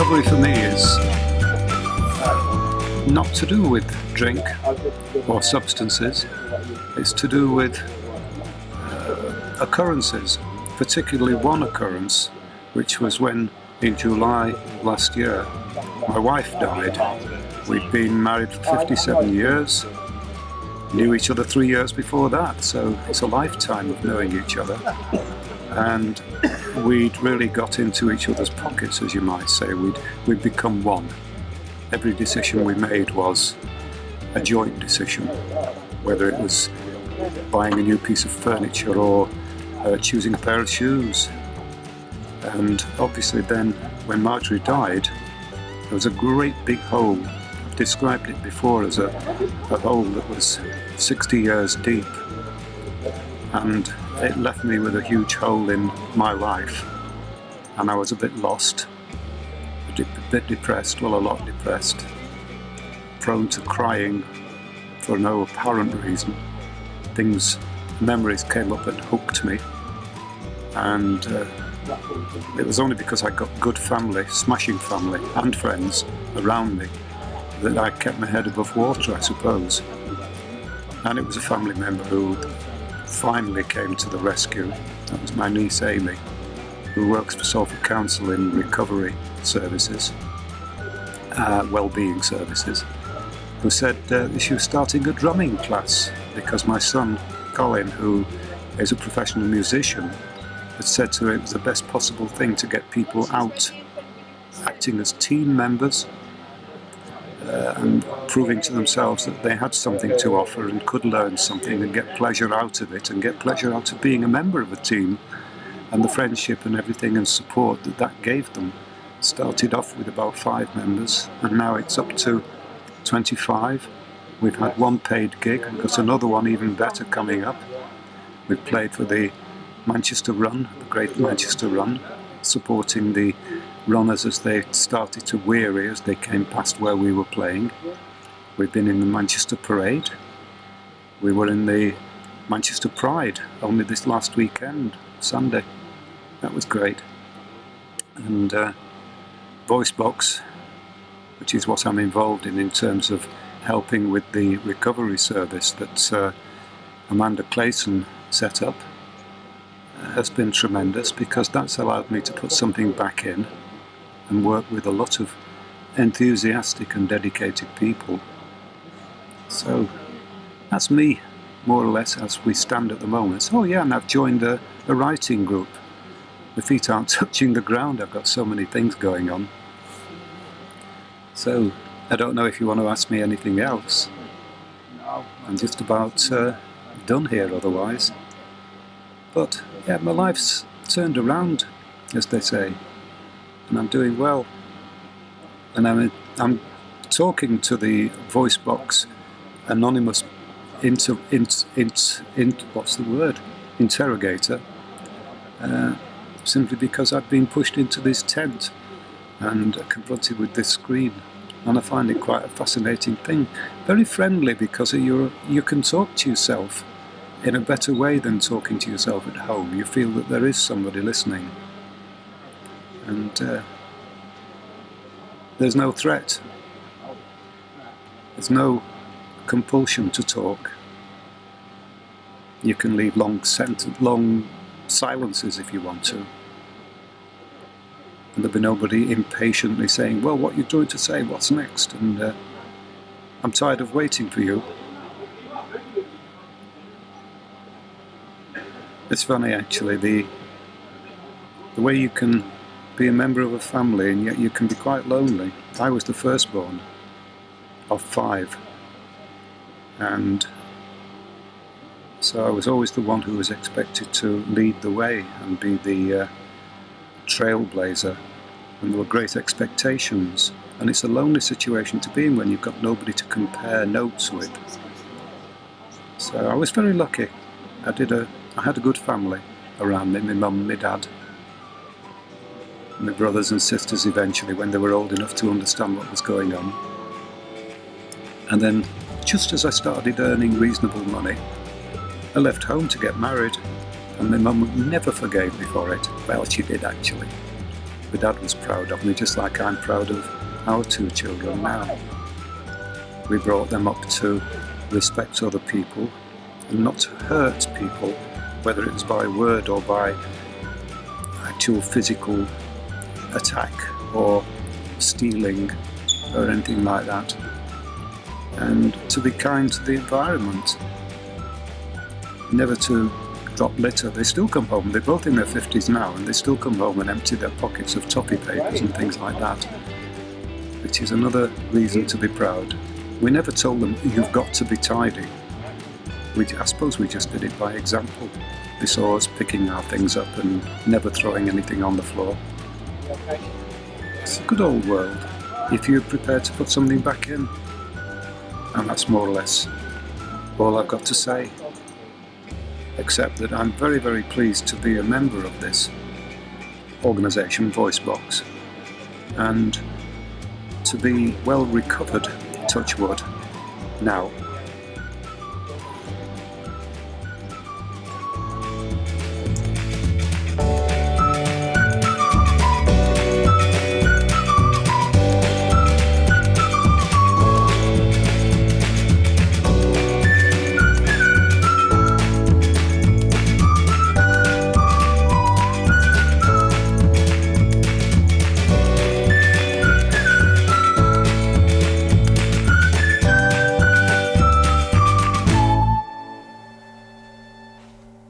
recovery for me is not to do with drink or substances. It's to do with occurrences, particularly one occurrence, which was when in July last year my wife died. We'd been married for 57 years, knew each other 3 years before that, so it's a lifetime of knowing each other. And we'd really got into each other's pockets, as you might say. We'd become one. Every decision we made was a joint decision, whether it was buying a new piece of furniture or choosing a pair of shoes. And obviously then, when Marjorie died, there was a great big hole. I've described it before as a hole that was 60 years deep. And it left me with a huge hole in my life. And I was a bit lost, a bit depressed, well, a lot depressed, prone to crying for no apparent reason. Memories came up and hooked me. And it was only because I got good family, smashing family and friends around me that I kept my head above water, I suppose. And it was a family member who finally came to the rescue. That was my niece Amy, who works for Salford Council in recovery services, well-being services, who said she was starting a drumming class because my son Colin, who is a professional musician, had said to her it was the best possible thing to get people out acting as team members and proving to themselves that they had something to offer and could learn something and get pleasure out of it and get pleasure out of being a member of a team, and the friendship and everything and support that gave them. Started off with about 5 members and now it's up to 25. We've had one paid gig, we've got another one even better coming up. We've played for the Manchester Run, the Great Manchester Run, supporting the runners as they started to weary as they came past where we were playing. We've been in the Manchester Parade. We were in the Manchester Pride only this last weekend, Sunday. That was great. And VoiceBox, which is what I'm involved in terms of helping with the recovery service that Amanda Clayson set up, has been tremendous because that's allowed me to put something back in and work with a lot of enthusiastic and dedicated people. So that's me, more or less, as we stand at the moment. Oh yeah, and I've joined a writing group. My feet aren't touching the ground, I've got so many things going on. So I don't know if you want to ask me anything else. I'm just about done here otherwise. But yeah, my life's turned around, as they say, and I'm doing well. And I'm talking to the VoiceBox anonymous interrogator, simply because I've been pushed into this tent and confronted with this screen, and I find it quite a fascinating thing. Very friendly because you can talk to yourself in a better way than talking to yourself at home. You feel that there is somebody listening, and there's no threat. There's no compulsion to talk. You can leave long silences if you want to. And there'll be nobody impatiently saying, well, what are you going to say? What's next? And I'm tired of waiting for you. It's funny, actually, the way you can be a member of a family and yet you can be quite lonely. I was the firstborn of 5, and so I was always the one who was expected to lead the way and be the trailblazer, and there were great expectations, and it's a lonely situation to be in when you've got nobody to compare notes with. So I was very lucky. I had a good family around me, my mum, my dad, my brothers and sisters eventually when they were old enough to understand what was going on. And then just as I started earning reasonable money, I left home to get married, and my mum never forgave me for it. Well, she did actually. my dad was proud of me, just like I'm proud of our two children now. We brought them up to respect other people and not to hurt people, whether it was by word or by actual physical attack or stealing or anything like that. And to be kind to the environment. Never to drop litter. They still come home, they're both in their 50s now, and they still come home and empty their pockets of toffee papers and things like that, which is another reason to be proud. We never told them, you've got to be tidy. I suppose we just did it by example. They saw us picking our things up and never throwing anything on the floor. It's a good old world, if you're prepared to put something back in. And that's more or less all I've got to say. Except that I'm very, very pleased to be a member of this organisation, VoiceBox, and to be well recovered, touch wood, now.